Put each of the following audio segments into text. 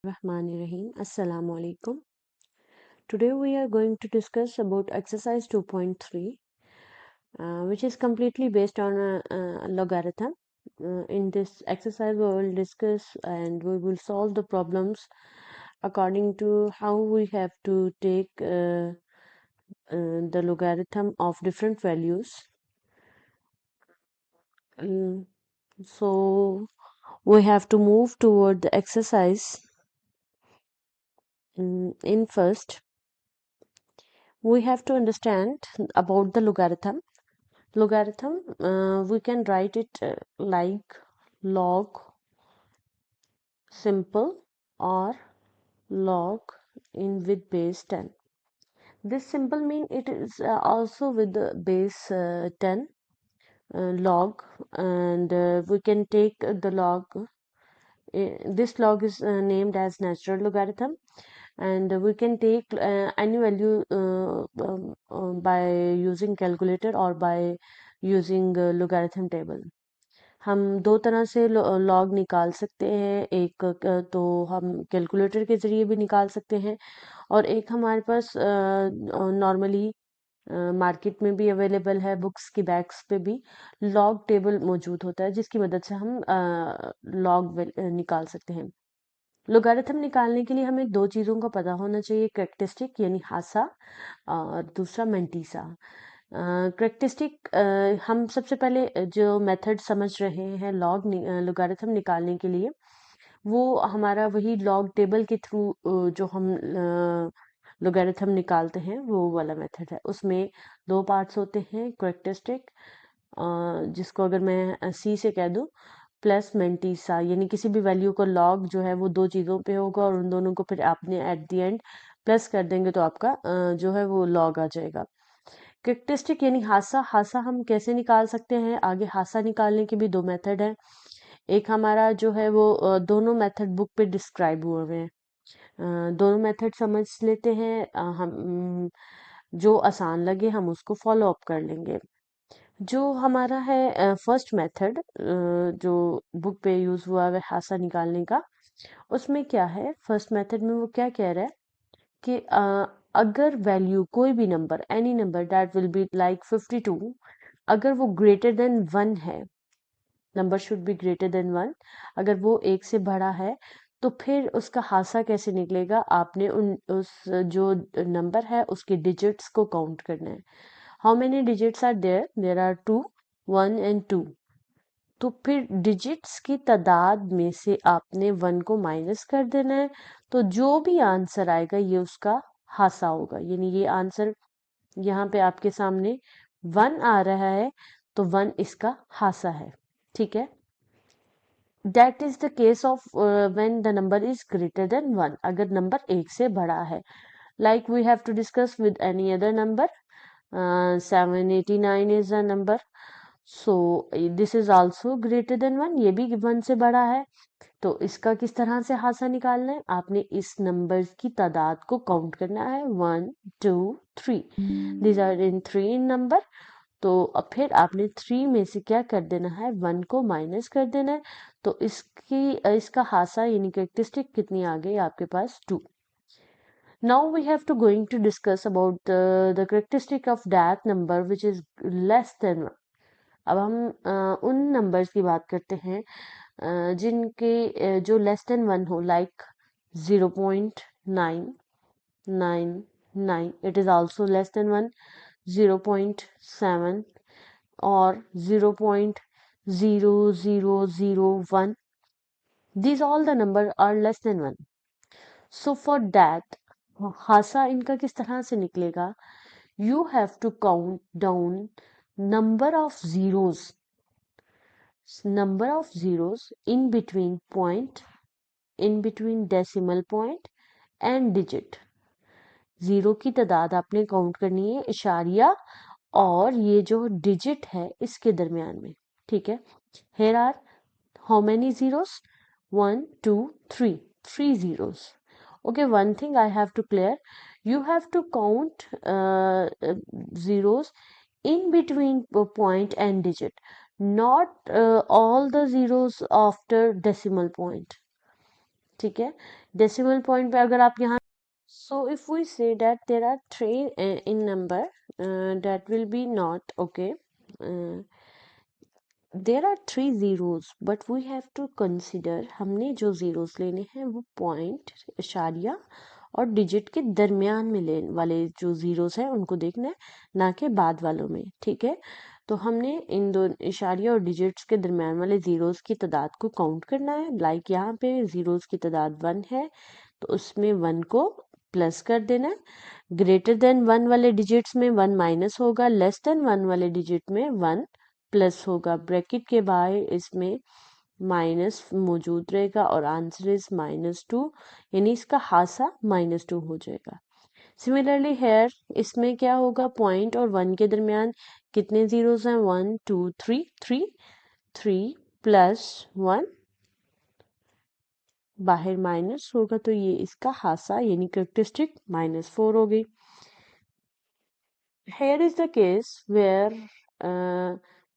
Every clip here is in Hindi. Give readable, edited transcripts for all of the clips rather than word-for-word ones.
Rahmanirrahim. Assalamu alaikum. Today we are going to discuss about exercise 2.3, which is completely based on a logarithm. In this exercise, we will discuss and we will solve the problems according to how we have to take the logarithm of different values. So we have to move toward the exercise. In first, we have to understand about the logarithm. Logarithm, we can write it like log simple or log in with base 10. This simple mean it is also with the base 10 log, and we can take the log. This log is named as natural logarithm, and we can take any value by using calculator or by using logarithm table. हम दो तरह से लॉग निकाल सकते हैं, एक तो हम कैलकुलेटर के ज़रिए भी निकाल सकते हैं और एक हमारे पास नॉर्मली मार्केट में भी अवेलेबल है, बुक्स की बैग्स पे भी लॉग टेबल मौजूद होता है जिसकी मदद से हम लॉग निकाल सकते हैं। लोगारिथम निकालने के लिए हमें दो चीज़ों का पता होना चाहिए, कैरेक्टरिस्टिक यानी हासा और दूसरा मेंटीसा। कैरेक्टरिस्टिक हम सबसे पहले जो मेथड समझ रहे हैं लोगारिथम निकालने के लिए, वो हमारा वही लॉग टेबल के थ्रू जो हम लोगारिथम निकालते हैं वो वाला मेथड है। उसमें दो पार्ट्स होते हैं, कैरेक्टरिस्टिक जिसको अगर मैं सी से कह दूं, प्लस मेंटीसा यानी किसी भी वैल्यू को लॉग जो है वो दो चीज़ों पे होगा और उन दोनों को फिर आपने एट द एंड प्लस कर देंगे तो आपका जो है वो लॉग आ जाएगा। कैरेक्टरिस्टिक यानी हासा हम कैसे निकाल सकते हैं? आगे हासा निकालने के भी दो मेथड हैं। एक हमारा जो है वो दोनों मेथड बुक पे डिस्क्राइब हुए हुए हैं। दोनों मेथड समझ लेते हैं, हम जो आसान लगे हम उसको फॉलो अप कर लेंगे। जो हमारा है फर्स्ट मेथड जो बुक पे यूज हुआ है हासा निकालने का, उसमें क्या है, फर्स्ट मेथड में वो क्या कह रहा है कि अगर वैल्यू कोई भी number, any number that will be like 52, अगर वो ग्रेटर देन 1 है, number should be greater than 1, अगर वो एक से बड़ा है तो फिर उसका हासा कैसे निकलेगा? आपने उस जो नंबर है उसके डिजिट्स को काउंट करना है। How many digits are there? There are 2, 1 and 2। तो फिर डिजिट्स की तादाद में से आपने 1 को माइनस कर देना है, तो जो भी आंसर आएगा ये उसका हासा होगा। यानी ये आंसर यहाँ पे आपके सामने 1 आ रहा है तो 1 इसका हासा है। ठीक है, that is the case of when the number is greater than 1, अगर नंबर एक से बड़ा है। Like we have to discuss with any other number. 789 is a number, so this is also greater than 1, ये भी 1 से बड़ा है। तो इसका किस तरह से हासा निकालना है? आपने इस नंबर की तादाद को काउंट करना है, 1 2 3, these are in 3 नंबर। तो अब फिर आपने 3 में से क्या कर देना है, 1 को माइनस कर देना है। तो इसका हासा यानी कैरेक्टरिस्टिक कितनी आ गई आपके पास? 2। Now we have to going to discuss about the characteristic of that number which is less than 1. अब हम उन नंबर्स की बात करते हैं जिनके जो लेस देन 1 हो, like 0.999, it is also less than 1, 0.7 और 0.0001, these all the number are less than 1. So for that, हासा इनका किस तरह से निकलेगा? You have to count down number of zeros in between point, in between decimal point and digit. Zero की तादाद आपने काउंट करनी है इशारिया और ये जो डिजिट है इसके दरमियान में। ठीक है, here are how many zeros? 1 2 3 zeros. Okay, one thing I have to clear, you have to count zeros in between point and digit, not all the zeros after decimal point. ठीक है, डेसिमल पॉइंट पे अगर आप यहाँ, so if we say that there are three in number that will be not okay. uh, there are three zeros but we have to consider, हमने जो zeros लेने हैं वो पॉइंट, इशारिया और डिजिट के दरमियान में लेने वाले जो zeros हैं उनको देखना है, ना कि बाद वालों में, ठीक है। तो हमने इन दो इशारिया और डिजिट्स के दरमियान वाले zeros की तादाद को काउंट करना है। लाइक यहाँ पे zeros की तादाद 1 है तो उसमें 1 को प्लस कर देना है। ग्रेटर देन 1 वाले डिजिट्स में 1 माइनस होगा, लेस देन 1 वाले डिजिट में 1 प्लस होगा। ब्रैकेट के बाहर इसमें माइनस मौजूद रहेगा और आंसर इज -2, यानी इसका हासा -2 हो जाएगा। सिमिलरली हेयर इसमें क्या होगा, पॉइंट और 1 के दरमियान कितने जीरोस हैं, 1 2 3, 3 प्लस 1, बाहर माइनस होगा तो ये इसका हासा यानी कैरेक्टरिस्टिक -4 हो गई। Here is the case where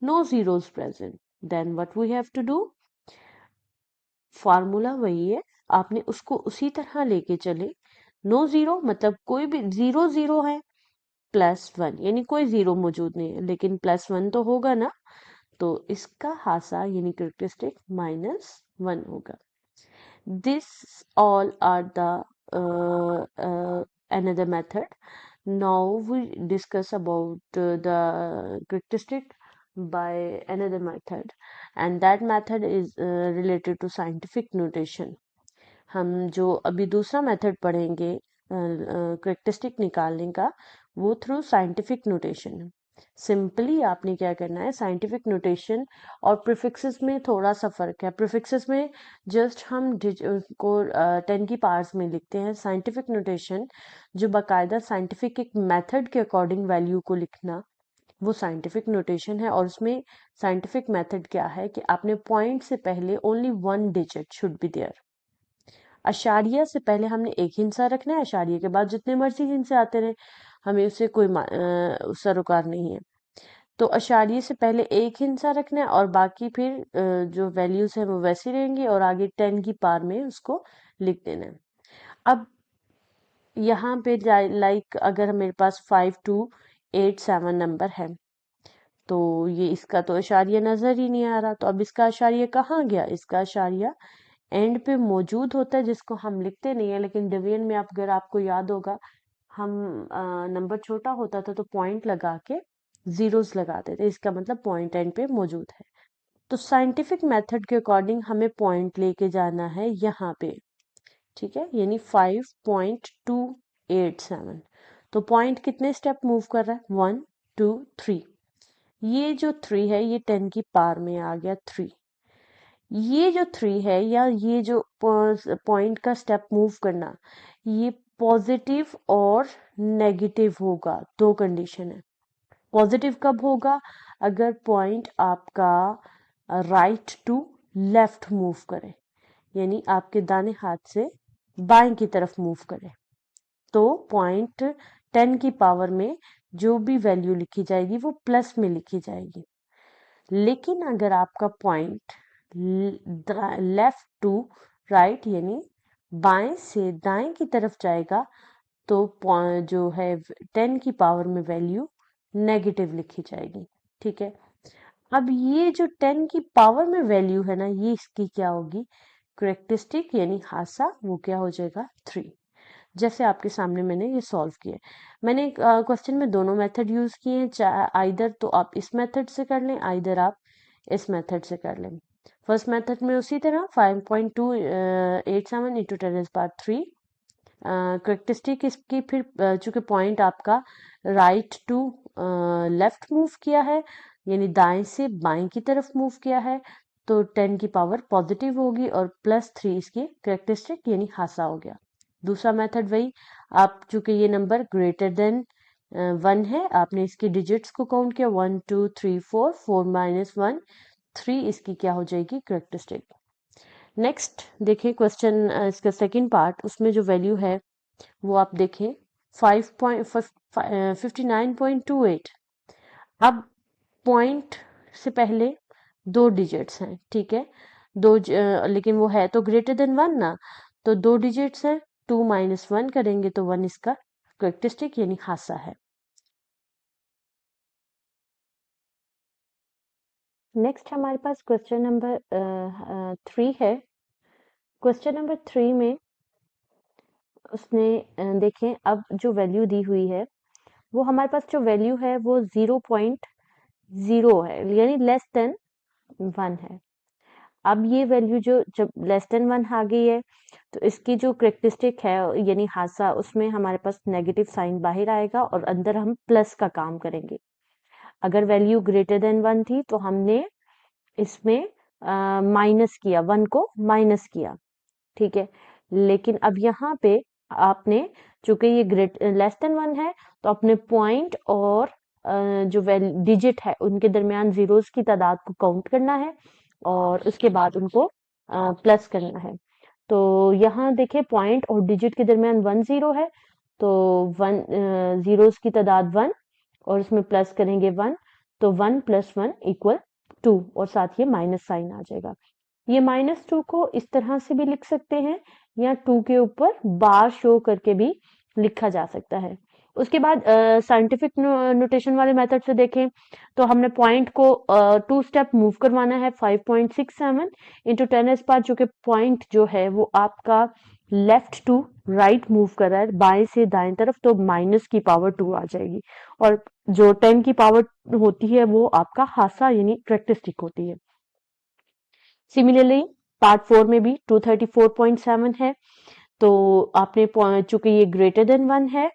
no zeros present, then what we have to do, formula वही है, आपने उसको उसी तरह लेके चले। नो जीरो मतलब कोई भी जीरो जीरो है, +1 यानी कोई जीरो मौजूद नहीं है, लेकिन +1 तो होगा ना, तो इसका हासा यानी कैरेक्टरिस्टिक -1 होगा। This all are the another method. Now we discuss about the characteristic by another method, and that method is related to scientific notation. हम जो अभी दूसरा मेथड पढ़ेंगे कैरेक्टरिस्टिक निकालने का, वो थ्रू साइंटिफिक नोटेशन है। सिंपली आपने क्या करना है, साइंटिफिक नोटेशन और प्रीफिक्सेस में थोड़ा सा फर्क है। प्रीफिक्सेस में जस्ट हम को 10 की पावर्स में लिखते हैं। साइंटिफिक नोटेशन जो बाकायदा साइंटिफिक एक मेथड के अकॉर्डिंग वैल्यू को लिखना, वो साइंटिफिक नोटेशन है। और उसमें साइंटिफिक मेथड क्या है कि आपने पॉइंट से पहले only 1 digit should be there. अशारिया से पहले हमने एक हिंसा रखना है, अशारिया के बाद जितने मर्जी हिंसे आते रहे, हमें उससे कोई सरोकार नहीं है। तो अशारिये से पहले एक हिंसा रखना है और बाकी फिर जो वैल्यूज है वो वैसी रहेंगी और आगे 10 की पावर में उसको लिख देना है। अब यहाँ पे लाइक अगर मेरे पास 5287 नंबर है, तो ये इसका तो अशारिया नजर ही नहीं आ रहा, तो अब इसका अशारिया कहाँ गया, इसका अशारिया एंड पे मौजूद होता है जिसको हम लिखते नहीं है। लेकिन डिवीजन में अगर आपको याद होगा, हम नंबर छोटा होता था तो पॉइंट लगा के जीरोस लगाते थे, इसका मतलब पॉइंट एंड पे मौजूद है। तो साइंटिफिक मेथड के अकॉर्डिंग हमें पॉइंट लेके जाना है यहाँ पे, ठीक है, यानी 5.287। तो पॉइंट कितने स्टेप मूव कर रहा है, 1 2 3। ये जो 3 है ये 10 की पावर में आ गया 3। ये जो 3 है या ये जो पॉइंट का स्टेप मूव करना, ये पॉजिटिव और नेगेटिव होगा। दो कंडीशन है। पॉजिटिव कब होगा, अगर पॉइंट आपका राइट टू लेफ्ट मूव करे, यानी आपके दाने हाथ से बाएं की तरफ मूव करे, तो पॉइंट 10 की पावर में जो भी वैल्यू लिखी जाएगी वो प्लस में लिखी जाएगी। लेकिन अगर आपका पॉइंट लेफ्ट टू राइट यानी बाएं से दाएं की तरफ जाएगा, तो जो है 10 की पावर में वैल्यू नेगेटिव लिखी जाएगी, ठीक है। अब ये जो 10 की पावर में वैल्यू है ना, ये इसकी क्या होगी, कैरेक्टरिस्टिक यानी हासा, वो क्या हो जाएगा 3। जैसे आपके सामने मैंने ये सॉल्व किया। मैंने क्वेश्चन में दोनों मेथड यूज किए हैं, चाहे आइदर तो आप इस मेथड से कर लें, आइदर आप इस मेथड से कर लें। फर्स्ट मेथड में उसी तरह 5.287 इंटू 10⁻³ करेक्टरिस्टिक इसकी, फिर चूंकि पॉइंट आपका राइट टू लेफ्ट मूव किया है, यानी दाएं से बाएं की तरफ मूव किया है, तो 10 की पावर पॉजिटिव होगी और +3 इसकी करेक्टरिस्टिक यानी हासा हो गया। दूसरा मेथड वही, आप चूंकि ये नंबर ग्रेटर देन 1 है, आपने इसकी डिजिट्स को काउंट किया 1 2 3 4, 4 - 1 3, इसकी क्या हो जाएगी करेक्टरिस्टिक। नेक्स्ट देखिए क्वेश्चन इसका सेकंड पार्ट, उसमें जो वैल्यू है वो आप देखें 59.28। अब पॉइंट से पहले 2 डिजिट्स हैं, ठीक है, लेकिन वो है तो ग्रेटर देन 1 ना, तो 2 डिजिट्स है, 2 माइनस 1 करेंगे तो 1 इसका करेक्टरिस्टिक यानी हासा है। नेक्स्ट हमारे पास क्वेश्चन नंबर 3 है। क्वेश्चन नंबर 3 में उसने देखें, अब जो वैल्यू दी हुई है वो हमारे पास जो वैल्यू है वो 0.0 है, यानी लेस देन 1 है। अब ये वैल्यू जो जब लेस देन 1 आ गई है तो इसकी जो करेक्टरिस्टिक है यानी हासा, उसमें हमारे पास नेगेटिव साइन बाहर आएगा और अंदर हम प्लस का काम करेंगे। अगर वैल्यू ग्रेटर देन 1 थी तो हमने इसमें माइनस किया, 1 को माइनस किया, ठीक है। लेकिन अब यहाँ पे आपने, चूंकि ये लेस देन 1 है, तो अपने पॉइंट और जो डिजिट है उनके दरमियान जीरोस की तादाद को काउंट करना है और उसके बाद उनको प्लस करना है। तो यहाँ देखिए पॉइंट और डिजिट के दरमियान 1 0 है, तो 1 जीरोस की तादाद 1 और उसमें प्लस करेंगे 1, तो 1 + 1 = 2 और साथ ये माइनस साइन आ जाएगा। ये -2 को इस तरह से भी लिख सकते हैं या 2 के ऊपर बार शो करके भी लिखा जा सकता है। उसके बाद साइंटिफिक नोटेशन वाले मेथड से देखें तो हमने पॉइंट को 2 स्टेप मूव करवाना है, 5.67 × 10⁻⁴, जो कि पॉइंट जो है वो आपका लेफ्ट टू राइट मूव कर रहा है, बाएं से दाएं तरफ, तो माइनस की पावर 2 आ जाएगी और जो 10 की पावर होती है वो आपका हासा यानी करेक्टरिस्टिक होती है। सिमिलरली पार्ट 4 में भी 234.7 है, तो आपने चूंकि ये ग्रेटर देन 1 है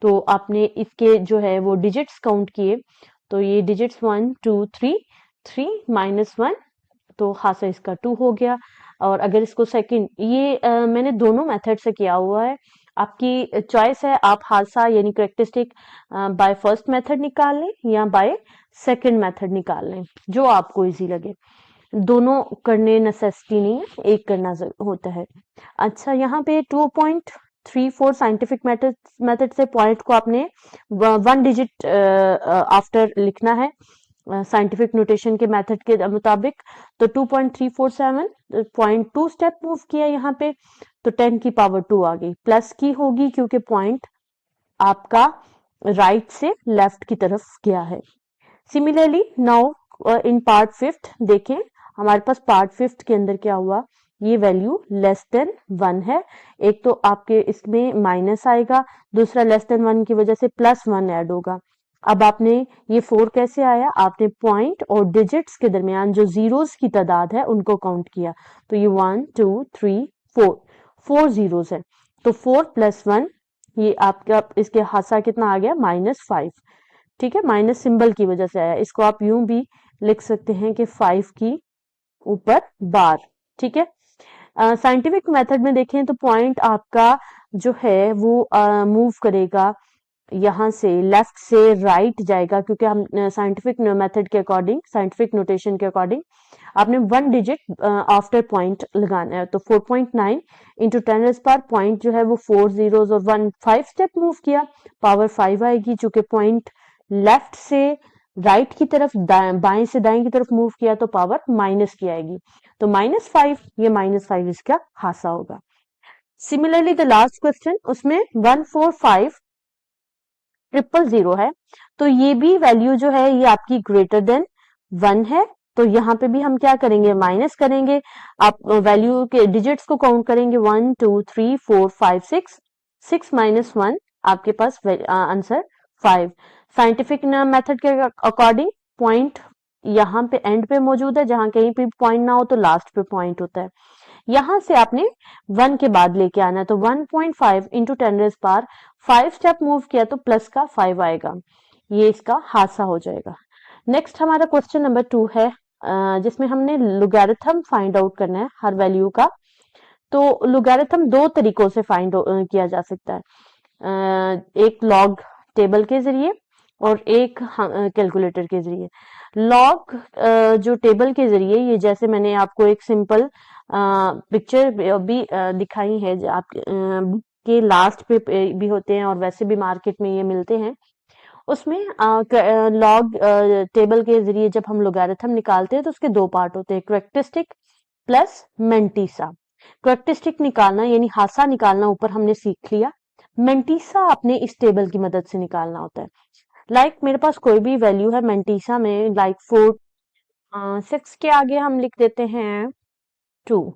तो आपने इसके जो है वो डिजिट्स काउंट किए, तो ये डिजिट्स 1 2 3 3 -1, तो हासा इसका 2 हो गया। और अगर इसको सेकंड, ये मैंने दोनों मेथड से किया हुआ है, आपकी चॉइस है, आप हासा यानी करेक्टरिस्टिक बाय फर्स्ट मेथड निकाल लें या बाय सेकंड मेथड निकाल लें, जो आपको इजी लगे। दोनों करने नेसेसिटी नहीं है, एक करना होता है। अच्छा, यहाँ पे 2.34 साइंटिफिक मेथड से पॉइंट को आपने 1 डिजिट आफ्टर लिखना है साइंटिफिक नोटेशन के मेथड के मुताबिक। तो 2.347 0.2 स्टेप मूव किया यहाँ पे, तो 10 की पावर 2 आ गई, प्लस की होगी क्योंकि पॉइंट आपका राइट से लेफ्ट की तरफ गया है। सिमिलरली नाउ इन पार्ट 5 देखें, हमारे पास पार्ट 5 के अंदर क्या हुआ, ये वैल्यू लेस देन 1 है। एक तो आपके इसमें माइनस आएगा, दूसरा लेस देन 1 की वजह से +1 ऐड होगा। अब आपने ये 4 कैसे आया, आपने पॉइंट और डिजिट्स के दरमियान जो जीरोस की तादाद है उनको काउंट किया, तो ये 1 2 3 4 जीरोस है, तो 4 + 1, ये आपका इसके हासा कितना आ गया, -5, ठीक है। माइनस सिंबल की वजह से आया, इसको आप यूं भी लिख सकते हैं कि 5 की ऊपर बार, ठीक है। साइंटिफिक मेथड में देखें तो पॉइंट आपका जो है वो मूव करेगा, यहाँ से लेफ्ट से राइट जाएगा, क्योंकि हम साइंटिफिक मेथड के अकॉर्डिंग, साइंटिफिक नोटेशन के अकॉर्डिंग आपने 1 डिजिट आफ्टर पॉइंट लगाना है। तो 4.9 × 10⁻⁴, पॉइंट जो है वो 4 जीरोस और 1 5 स्टेप मूव किया, पावर 5 आएगी, चूंकि पॉइंट लेफ्ट से राइट की तरफ, बाएं से दाएं की तरफ मूव किया तो पावर माइनस की आएगी, तो -5, ये -5 इसका हासा होगा। सिमिलरली द लास्ट क्वेश्चन, उसमें 145,000 है, तो ये भी वैल्यू जो है ये आपकी ग्रेटर देन 1 है, तो यहाँ पे भी हम क्या करेंगे, माइनस करेंगे। आप वैल्यू के डिजिट्स को काउंट करेंगे, 1 2 3 4 5 6 6 - 1, आपके पास आंसर 5। साइंटिफिक मेथड के अकॉर्डिंग पॉइंट यहाँ पे एंड पे मौजूद है, जहां कहीं पे पॉइंट ना हो तो लास्ट पे पॉइंट होता है। यहाँ से आपने 1 के बाद लेके आना है, तो 1.5 × 10⁻⁵, 5 स्टेप मूव किया तो प्लस का 5 आएगा, ये इसका हासा हो जाएगा। नेक्स्ट हमारा क्वेश्चन नंबर 2 है, जिसमें हमने लोगैरिथम फाइंड आउट करना है हर वैल्यू का। तो लोगैरिथम 2 तरीकों से फाइंड किया जा सकता है, एक लॉग टेबल के जरिए और एक कैलकुलेटर के जरिए। लॉग जो टेबल के जरिए, ये जैसे मैंने आपको एक सिंपल पिक्चर भी दिखाई है, जो आप के लास्ट पे भी होते हैं और वैसे भी मार्केट में ये मिलते हैं। उसमें लॉग टेबल के जरिए जब हम लोगैरिथम निकालते हैं तो उसके 2 पार्ट होते हैं, करेक्टरिस्टिक प्लस मेंटीसा। कैरेक्टरिस्टिक निकालना यानी हासा निकालना ऊपर हमने सीख लिया। मेंटीसा आपने इस टेबल की मदद से निकालना होता है। मेरे पास कोई भी वैल्यू है मेंटीसा में, 6 के आगे हम लिख देते हैं 2।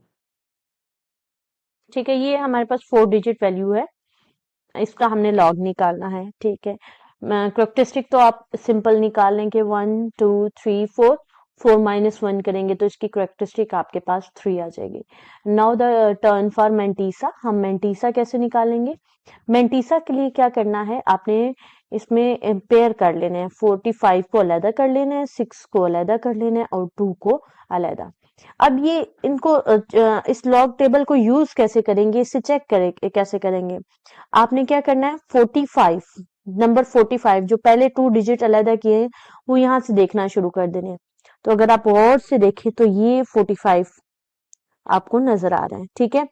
ठीक है, ये हमारे पास 4 डिजिट वैल्यू है, इसका हमने लॉग निकालना है। ठीक है, कैरेक्टरिस्टिक तो आप सिंपल निकाल लेंगे, 1 2 3 4, 4 माइनस 1 करेंगे तो इसकी कैरेक्टरिस्टिक आपके पास 3 आ जाएगी। Now the turn for mantissa. हम मेंटीसा कैसे निकालेंगे? मेंटीसा के लिए क्या करना है, आपने इसमें पेयर कर लेने हैं, 45 को अलग कर लेना है, 6 को अलग कर लेना है और 2 को अलग। अब ये इनको इस लॉग टेबल को यूज कैसे करेंगे, इससे चेक करें कैसे करेंगे। आपने क्या करना है, 45 नंबर 45 जो पहले 2 डिजिट अलग किए हैं वो यहाँ से देखना शुरू कर देने हैं। तो अगर आप गौर से देखें तो ये 45 आपको नजर आ रहा है। ठीक है,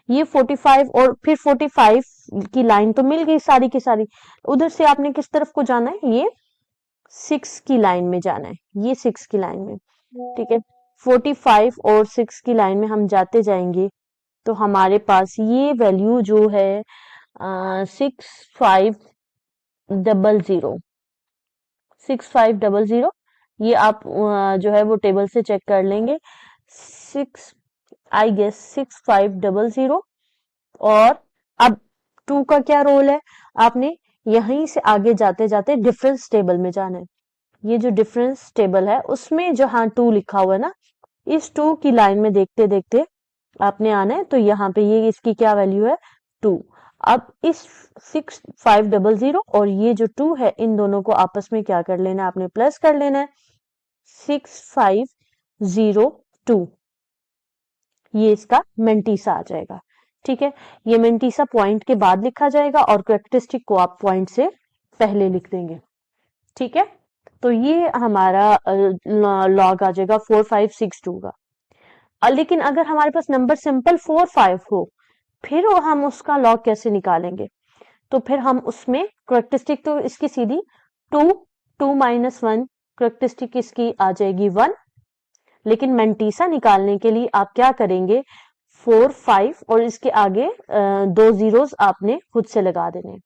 ये 45 और फिर 45 की लाइन तो मिल गई सारी की सारी। उधर से आपने किस तरफ को जाना है, ये 6 की लाइन में जाना है, ये 6 की लाइन में। ठीक है, 45 और 6 की लाइन में हम जाते जाएंगे तो हमारे पास ये वैल्यू जो है 6500, 6500, ये आप जो है वो टेबल से चेक कर लेंगे। 6, आई गेस 6500। और अब 2 का क्या रोल है, आपने यहीं से आगे जाते जाते डिफरेंस टेबल में जाना है। ये जो डिफरेंस टेबल है उसमें जहां 2 लिखा हुआ है ना, इस 2 की लाइन में देखते देखते आपने आना है। तो यहाँ पे ये इसकी क्या वैल्यू है, 2। अब इस 6500 और ये जो 2 है, इन दोनों को आपस में क्या कर लेना है, आपने प्लस कर लेना है, 6502। ये इसका मेंटीसा आ जाएगा। ठीक है, ये मेंटीसा पॉइंट के बाद लिखा जाएगा और कैरेक्टरिस्टिक को आप पॉइंट से पहले लिख देंगे। ठीक है, तो ये हमारा लॉग आ जाएगा 4562 का। लेकिन अगर हमारे पास नंबर सिंपल 45 हो, फिर हम उसका लॉग कैसे निकालेंगे? तो फिर हम उसमें कैरेक्टरिस्टिक तो इसकी सीधी 2, 2 माइनस 1, कैरेक्टरिस्टिक इसकी आ जाएगी 1। लेकिन मेंटीसा निकालने के लिए आप क्या करेंगे, 4 5 और इसके आगे 2 जीरोस आपने खुद से लगा देने।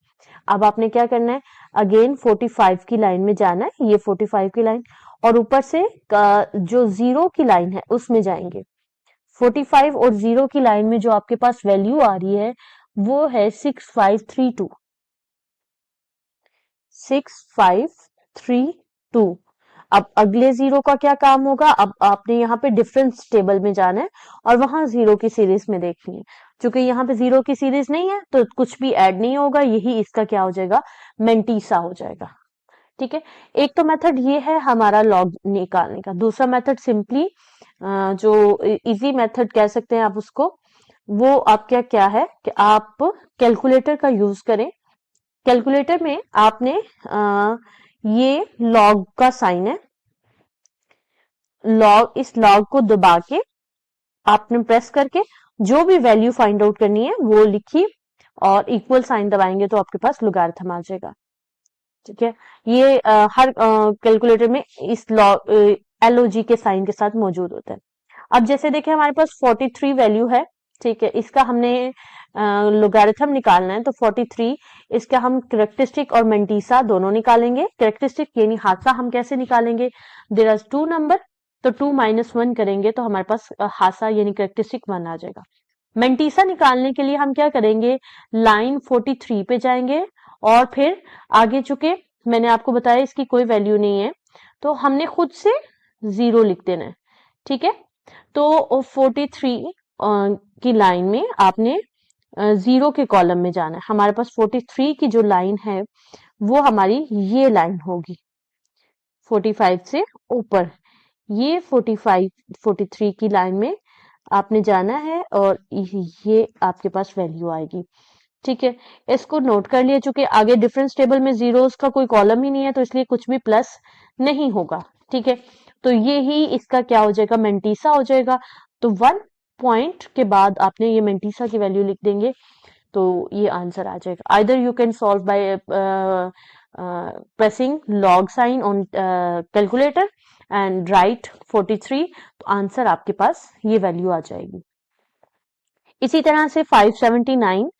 अब आपने क्या करना है, अगेन 45 की लाइन में जाना है, ये 45 की लाइन, और ऊपर से जो 0 की लाइन है उसमें जाएंगे। 45 और 0 की लाइन में जो आपके पास वैल्यू आ रही है वो है 6532, 6532। अब अगले 0 का क्या काम होगा, अब आपने यहाँ पे डिफरेंस टेबल में जाना है और वहां 0 की सीरीज में देखनी है। क्योंकि यहाँ पे 0 की सीरीज नहीं है तो कुछ भी ऐड नहीं होगा, यही इसका क्या हो जाएगा, मेंटीसा हो जाएगा। ठीक है, एक तो मेथड ये है हमारा लॉग निकालने का। दूसरा मेथड सिंपली जो इजी मेथड कह सकते हैं आप उसको, वो आपका क्या है कि आप कैलकुलेटर का यूज करें। कैलकुलेटर में आपने ये लॉग का साइन है, लॉग, इस लॉग को दबा के आपने प्रेस करके जो भी वैल्यू फाइंड आउट करनी है वो लिखी और इक्वल साइन दबाएंगे तो आपके पास लोगारिथम आ जाएगा। ठीक है, ये हर कैलकुलेटर में इस LOG के साइन के साथ मौजूद होता है। अब जैसे देखें हमारे पास 43 वैल्यू है। ठीक है, इसका हमने लोगारिथम निकालना है तो 43, इसका हम कैरेक्टरिस्टिक और मेंटीसा दोनों निकालेंगे। कैरेक्टरिस्टिक यानी हादसा हम कैसे निकालेंगे, देयर आर 2 नंबर, तो 2 माइनस 1 करेंगे तो हमारे पास हादसा यानी कैरेक्टरिस्टिक 1 आ जाएगा। मेंटीसा निकालने के लिए हम क्या करेंगे, लाइन 43 पे जाएंगे और फिर आगे चुके मैंने आपको बताया इसकी कोई वैल्यू नहीं है तो हमने खुद से 0 लिख देना है। ठीक है, तो 43 की लाइन में आपने 0 के कॉलम में जाना है। हमारे पास 43 की जो लाइन है वो हमारी ये लाइन होगी, 45 से ऊपर, ये 45 43 की लाइन में आपने जाना है और ये आपके पास वैल्यू आएगी। ठीक है, इसको नोट कर लिया, चूंकि आगे डिफरेंस टेबल में जीरोस का कोई कॉलम ही नहीं है तो इसलिए कुछ भी प्लस नहीं होगा। ठीक है, तो ये ही इसका क्या हो जाएगा, मेंटीसा हो जाएगा। तो 1 पॉइंट के बाद आपने ये मेंटीसा की वैल्यू लिख देंगे तो ये आंसर आ जाएगा। Either you can solve by pressing log sign on calculator and right 43, तो आंसर आपके पास ये वैल्यू आ जाएगी। इसी तरह से 579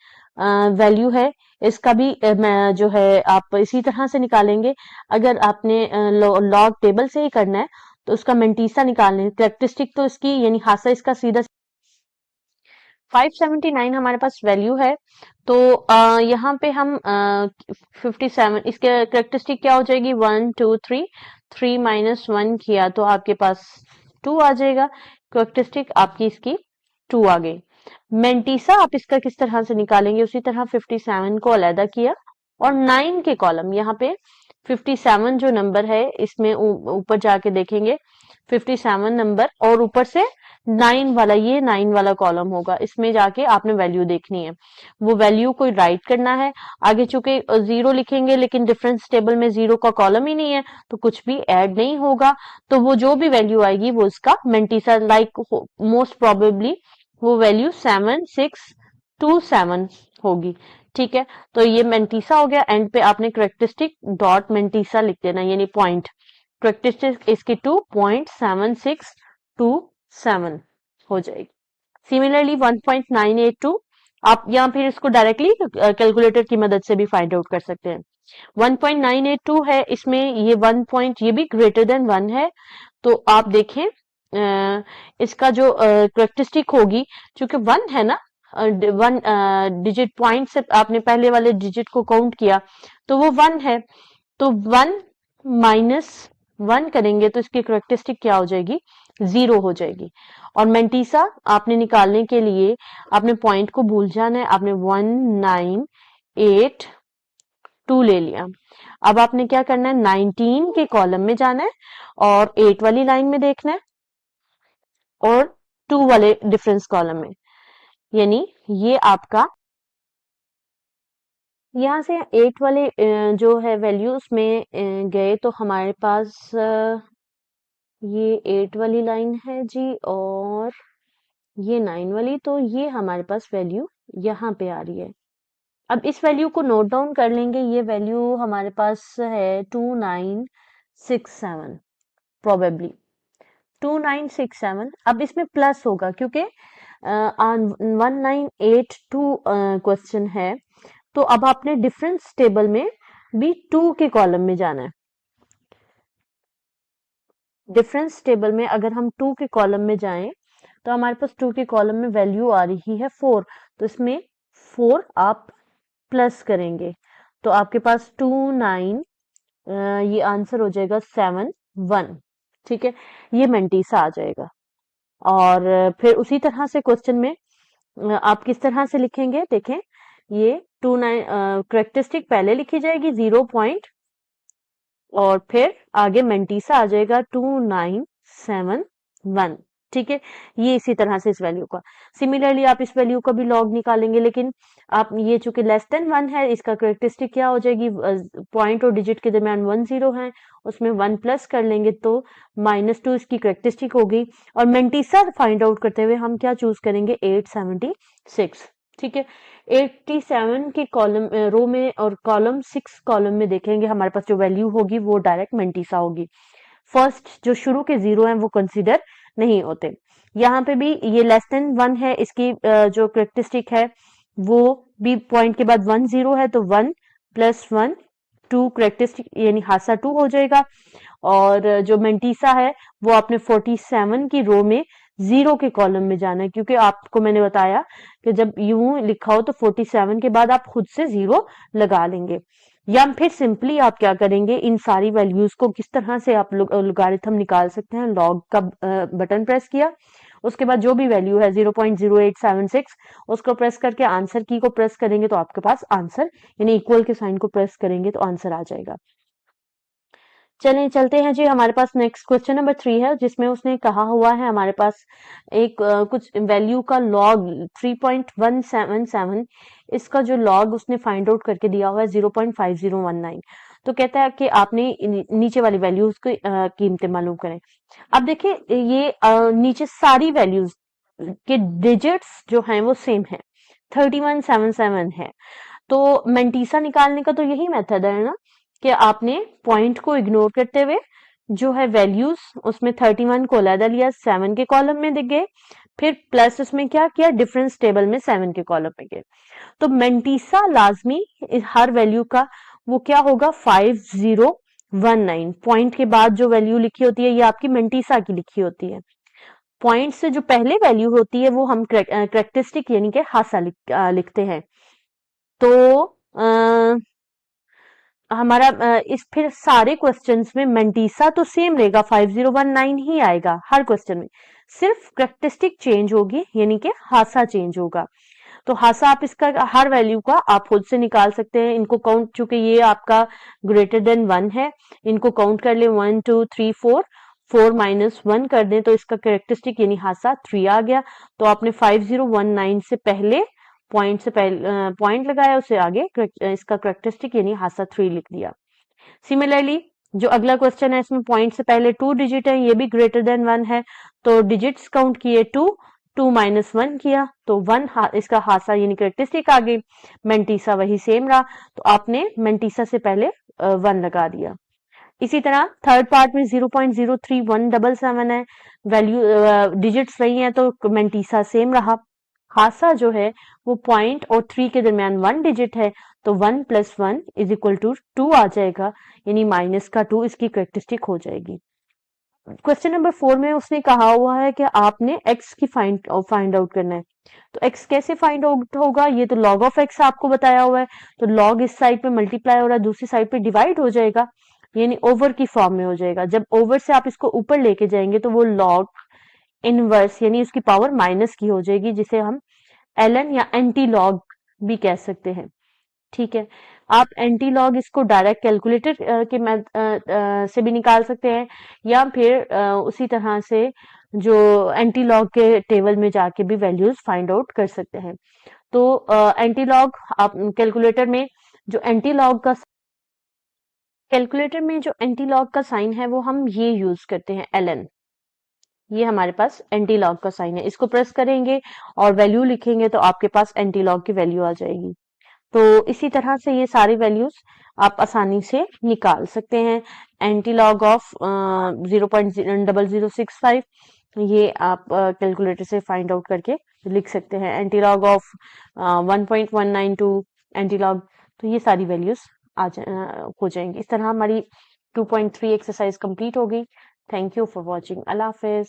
वैल्यू है, इसका भी मैं जो है आप इसी तरह से निकालेंगे। अगर आपने लॉग टेबल से ही करना है तो उसका मेंटीसा निकालने, कैरेक्टरिस्टिक तो इसकी यानी हासा इसका सीधा 579 हमारे पास वैल्यू है। तो यहाँ पे हम 57 इसके कैरेक्टरिस्टिक क्या हो जाएगी, 1 2 3, 3 माइनस 1 किया तो आपके पास 2 आ जाएगा। कैरेक्टरिस्टिक आपकी इसकी 2 आ गई। मेंटीसा आप इसका किस तरह से निकालेंगे, उसी तरह 57 को अलहदा किया और 9 के कॉलम यहाँ पे 57 जो नंबर है इसमें ऊपर जाके देखेंगे 57 नंबर और ऊपर से 9 वाला, ये 9 वाला कॉलम होगा, इसमें जाके आपने वैल्यू देखनी है। वो वैल्यू को राइट करना है। आगे चूंकि 0 लिखेंगे लेकिन डिफरेंस टेबल में 0 का कॉलम ही नहीं है तो कुछ भी ऐड नहीं होगा। तो वो जो भी वैल्यू आएगी वो इसका मेंटीसा लाइक मोस्ट प्रोबेबली वो वैल्यू 7627 होगी। ठीक है, तो ये मेंटीसा हो गया। एंड पे आपने करेक्टरिस्टिक डॉट मेंटीसा लिख देना, यानी पॉइंट करेक्टरिस्टिक इसकी 2.7627 हो जाएगी। सिमिलरली 1.982 आप या फिर इसको डायरेक्टली कैलकुलेटर की मदद से भी फाइंड आउट कर सकते हैं। 1.982 है, इसमें ये 1 पॉइंट ये भी ग्रेटर देन 1 है। तो आप देखें इसका जो करेक्टरिस्टिक होगी, चूंकि 1 है ना, 1 डिजिट पॉइंट से आपने पहले वाले डिजिट को काउंट किया तो वो 1 है। तो 1 माइनस 1 करेंगे तो इसकी करेक्टरिस्टिक क्या हो जाएगी, 0 हो जाएगी। और मेंटीसा आपने निकालने के लिए आपने पॉइंट को भूल जाना है, आपने 1982 ले लिया। अब आपने क्या करना है, 19 के कॉलम में जाना है और 8 वाली लाइन में देखना है और 2 वाले डिफरेंस कॉलम में, यानी ये आपका यहाँ से 8 वाले जो है वैल्यूज में गए तो हमारे पास ये 8 वाली लाइन है जी और ये 9 वाली, तो ये हमारे पास वैल्यू यहाँ पे आ रही है। अब इस वैल्यू को नोट डाउन कर लेंगे, ये वैल्यू हमारे पास है 2967 प्रोबेबली 2967। अब इसमें प्लस होगा क्योंकि 1982 क्वेश्चन है, तो अब आपने डिफरेंस टेबल में भी 2 के कॉलम में जाना है। डिफरेंस टेबल में अगर हम 2 के कॉलम में जाएं तो हमारे पास 2 के कॉलम में वैल्यू आ रही है 4, तो इसमें 4 आप प्लस करेंगे तो आपके पास 29 ये आंसर हो जाएगा 71। ठीक है, ये मेंटीसा आ जाएगा। और फिर उसी तरह से क्वेश्चन में आप किस तरह से लिखेंगे, देखें ये 29 करेक्टरिस्टिक पहले लिखी जाएगी 0 पॉइंट और फिर आगे मेंटीसा आ जाएगा 2971। ठीक है, ये इसी तरह से इस वैल्यू का। सिमिलरली आप इस वैल्यू का भी लॉग निकालेंगे, लेकिन आप ये चूंकि लेस देन 1 है, इसका करेक्टरिस्टिक क्या हो जाएगी, पॉइंट और डिजिट के दरमियान 1 0 है, उसमें 1 प्लस कर लेंगे तो -2 इसकी करेक्टरिस्टिक होगी। और मेंटीसा फाइंड आउट करते हुए हम क्या चूज करेंगे, 876। ठीक है, 87 के कॉलम रो में और कॉलम 6 कॉलम में देखेंगे हमारे पास जो वैल्यू होगी वो डायरेक्ट मेंटीसा होगी। फर्स्ट जो शुरू के 0 हैं वो कंसीडर नहीं होते। यहाँ पे भी ये लेस देन 1 है, इसकी जो करेक्टरिस्टिक है वो भी पॉइंट के बाद 1 0 है तो 1 + 1 2 करेक्टरिस्टिक यानी हासा 2 हो जाएगा। और जो मेंटीसा है वो आपने 47 की रो में 0 के कॉलम में जाना है, क्योंकि आपको मैंने बताया कि जब यूं लिखा हो तो 47 के बाद आप खुद से 0 लगा लेंगे। या फिर सिंपली आप क्या करेंगे, इन सारी वैल्यूज को किस तरह से आप लोगारिथम निकाल सकते हैं, लॉग का बटन प्रेस किया, उसके बाद जो भी वैल्यू है 0.0876 उसको प्रेस करके आंसर की को प्रेस करेंगे तो आपके पास आंसर यानी इक्वल के साइन को प्रेस करेंगे तो आंसर आ जाएगा। चलें चलते हैं जी, हमारे पास नेक्स्ट क्वेश्चन नंबर 3 है जिसमें उसने कहा हुआ है हमारे पास एक कुछ वैल्यू का लॉग 3.177, इसका जो लॉग उसने फाइंड आउट करके दिया हुआ है 0.5019। तो कहता है कि आपने नीचे वाली वैल्यूज की कीमतें मालूम करें। अब देखिए ये नीचे सारी वैल्यूज के डिजिट्स जो हैं वो सेम है, 3177 है। तो मेंटीसा निकालने का तो यही मेथड है ना कि आपने पॉइंट को इग्नोर करते हुए जो है वैल्यूज उसमें 31 को अलहदा लिया, 7 के कॉलम में दिख गए, फिर प्लस इसमें क्या किया, डिफरेंस टेबल में 7 के कॉलम में गए। तो मेंटीसा लाजमी हर वैल्यू का वो क्या होगा, 5019। पॉइंट के बाद जो वैल्यू लिखी होती है ये आपकी मेंटीसा की लिखी होती है। पॉइंट से जो पहले वैल्यू होती है वो हम करेक्टरिस्टिक यानी कि हासा लिखते हैं। तो हमारा इस फिर सारे क्वेश्चंस में मेंटीसा तो सेम रहेगा, 5019 ही आएगा हर क्वेश्चन में, सिर्फ करेक्टरिस्टिक चेंज होगी यानी कि हासा चेंज होगा। तो हासा आप इसका हर वैल्यू का आप खुद से निकाल सकते हैं। इनको काउंट, चूंकि ये आपका ग्रेटर देन 1 है, इनको काउंट कर ले 1 2 3 4, 4 माइनस 1 कर दें तो इसका करेक्टरिस्टिक यानी हासा 3 आ गया। तो आपने 5019 से पहले पॉइंट से पहले पॉइंट लगाया, उससे आगे इसका करेक्टरिस्टिक यानी हासा 3 लिख दिया। सिमिलरली जो अगला क्वेश्चन है इसमें पॉइंट से पहले 2 डिजिट है, ये भी ग्रेटर देन 1 है, तो डिजिट्स काउंट किए 2, 2 माइनस 1 किया तो 1 इसका हासा यानी करेक्टरिस्टिक आ गई। मेंटीसा वही सेम रहा, तो आपने मेंटीसा से पहले 1 लगा दिया। इसी तरह थर्ड पार्ट में 0.03177 है, वैल्यू डिजिट्स रही हैं तो मेंटीसा सेम रहा। हासा जो है वो पॉइंट और 3 के दरमियान 1 डिजिट है, तो 1 प्लस 1 इज इक्वल टू 2 आ जाएगा, यानी माइनस का 2 इसकी करेक्टरिस्टिक हो जाएगी। क्वेश्चन नंबर 4 में उसने कहा हुआ है कि आपने x की फाइंड आउट करना है। तो x कैसे फाइंड आउट होगा, ये तो log ऑफ x आपको बताया हुआ है, तो log इस साइड पे मल्टीप्लाई हो रहा है, दूसरी साइड पे डिवाइड हो जाएगा, यानी ओवर की फॉर्म में हो जाएगा। जब ओवर से आप इसको ऊपर लेके जाएंगे तो वो log इनवर्स यानी उसकी पावर माइनस की हो जाएगी, जिसे हम ln या एंटी लॉग भी कह सकते हैं। ठीक है, आप एंटी लॉग इसको डायरेक्ट कैलकुलेटर के से भी निकाल सकते हैं, या फिर उसी तरह से जो एंटी लॉग के टेबल में जाके भी वैल्यूज फाइंड आउट कर सकते हैं। तो एंटी लॉग आप कैलकुलेटर में जो एंटी लॉग का साइन है वो हम ये यूज करते हैं, ln। ये हमारे पास एंटी लॉग का साइन है, इसको प्रेस करेंगे और वैल्यू लिखेंगे तो आपके पास एंटी लॉग की वैल्यू आ जाएगी। तो इसी तरह से ये सारी वैल्यूज आप आसानी से निकाल सकते हैं। एंटी लॉग ऑफ 0.0065 ये आप कैलकुलेटर से फाइंड आउट करके लिख सकते हैं। Anti log of 1.192 anti log, तो ये सारी वैल्यूज हो जाएंगी। इस तरह हमारी 2.3 एक्सरसाइज कंप्लीट हो गई। Thank you for watching. Allah Hafiz.